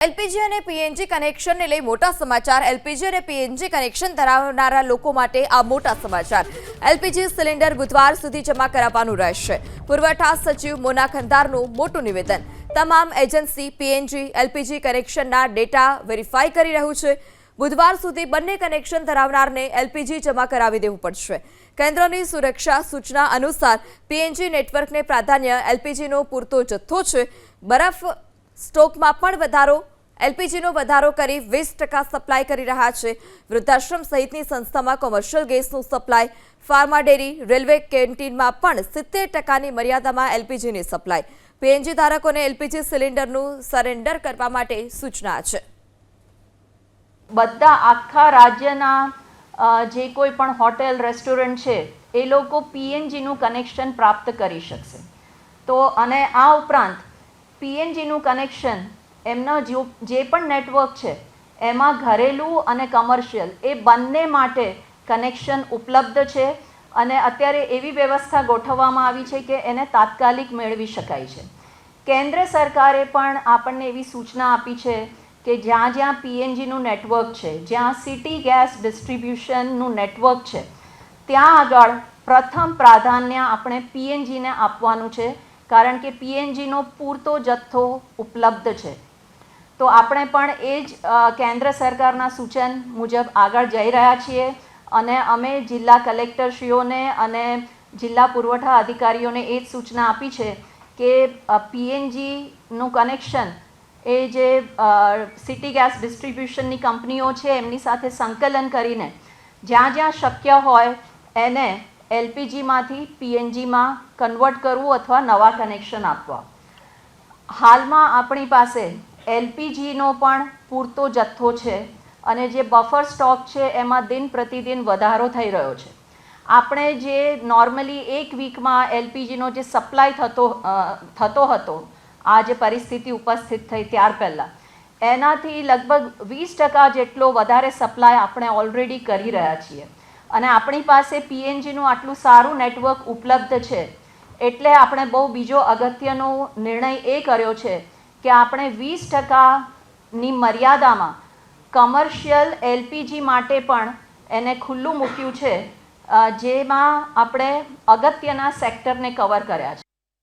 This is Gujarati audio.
એલપીજી અને પીએનજી કનેક્શનને લઈ મોટા સમાચાર। એલપીજી અને પીએનજી કનેક્શન ધરાવનારા લોકો માટે આ મોટા સમાચાર। એલપીજી સિલિન્ડર બુધવાર સુધી જમા કરાવવાનું રહેશે। પુરવઠા સચિવ મોના ખંદારનું મોટું નિવેદન। તમામ એજન્સી પીએનજી એલપીજી કનેક્શનના ડેટા વેરીફાઈ કરી રહ્યું છે। બુધવાર સુધી બંને કનેક્શન ધરાવનારને એલપીજી જમા કરાવી દેવું પડશે। કેન્દ્રની સુરક્ષા સૂચના અનુસાર પીએનજી નેટવર્કને પ્રાધાન્ય એલપીજીનો પૂરતો જથ્થો છે। બરફ સ્ટોકમાં પણ વધારો એલપીજીનો વધારો કરી 20% સપ્લાય કરી રહ્યા છે। વૃદ્ધાશ્રમ સહિતની સંસ્થામાં કોમર્શિયલ ગેસનું સપ્લાય, ફાર્મા ડેરી, રેલવે કેન્ટીનમાં પણ 70%ની મર્યાદામાં એલપીજીની સપ્લાય। પીએનજી ધારકોને એલપીજી સિલિન્ડરનું સરેન્ડર કરવા માટે સૂચના છે। બધા આખા રાજ્યના જે કોઈ પણ હોટેલ રેસ્ટોરન્ટ છે એ લોકો પીએનજીનું કનેક્શન પ્રાપ્ત કરી શકશે। તો અને આ ઉપરાંત પીએનજીનું કનેક્શન એમનો જે પણ નેટવર્ક છે એમાં ઘરેલું અને કમર્શિયલ એ બંને માટે કનેક્શન ઉપલબ્ધ છે અને અત્યારે એવી વ્યવસ્થા ગોઠવવામાં આવી છે કે એને તાત્કાલિક મેળવી શકાય છે। કેન્દ્ર સરકારે પણ આપણને એવી સૂચના આપી છે કે જ્યાં જ્યાં પીએનજીનું નેટવર્ક છે, જ્યાં સિટી ગેસ ડિસ્ટ્રીબ્યુશનનું નેટવર્ક છે, ત્યાં આગળ પ્રથમ પ્રાધાન્ય આપણે પીએનજીને આપવાનું છે, કારણ કે પીએનજીનો પૂરતો જથ્થો ઉપલબ્ધ છે। તો આપણે પણ એ જ કેન્દ્ર સરકારના સૂચન મુજબ આગળ જઈ રહ્યા છીએ અને અમે જિલ્લા કલેક્ટરશ્રીઓને અને જિલ્લા પુરવઠા અધિકારીઓને એ જ સૂચના આપી છે કે પીએનજીનું કનેક્શન એ જે સિટી ગેસ ડિસ્ટ્રીબ્યુશનની કંપનીઓ છે એમની સાથે સંકલન કરીને જ્યાં જ્યાં શક્ય હોય એને એલપીજીમાંથી પીએનજીમાં કન્વર્ટ કરવું અથવા નવા કનેક્શન આપવા। હાલમાં આપણી પાસે એલપીજીનો પણ પૂરતો જથ્થો છે અને જે બફર સ્ટોક છે એમાં દિન પ્રતિદિન વધારો થઈ રહ્યો છે। આપણે જે નોર્મલી એક વીકમાં એલપીજીનો જે સપ્લાય થતો હતો આ જે પરિસ્થિતિ ઉપસ્થિત થઈ ત્યાર પહેલાં એનાથી લગભગ 20% જેટલો વધારે સપ્લાય આપણે ઓલરેડી કરી રહ્યા છીએ અને આપણી પાસે પીએનજીનું આટલું સારું નેટવર્ક ઉપલબ્ધ છે એટલે આપણે બહુ બીજો અગત્યનો નિર્ણય એ કર્યો છે કે આપણે 20%ની મર્યાદામાં કમર્શિયલ એલપીજી માટે પણ એને ખુલ્લું મૂક્યું છે, જેમાં આપણે અગત્યના સેક્ટરને કવર કર્યા છે।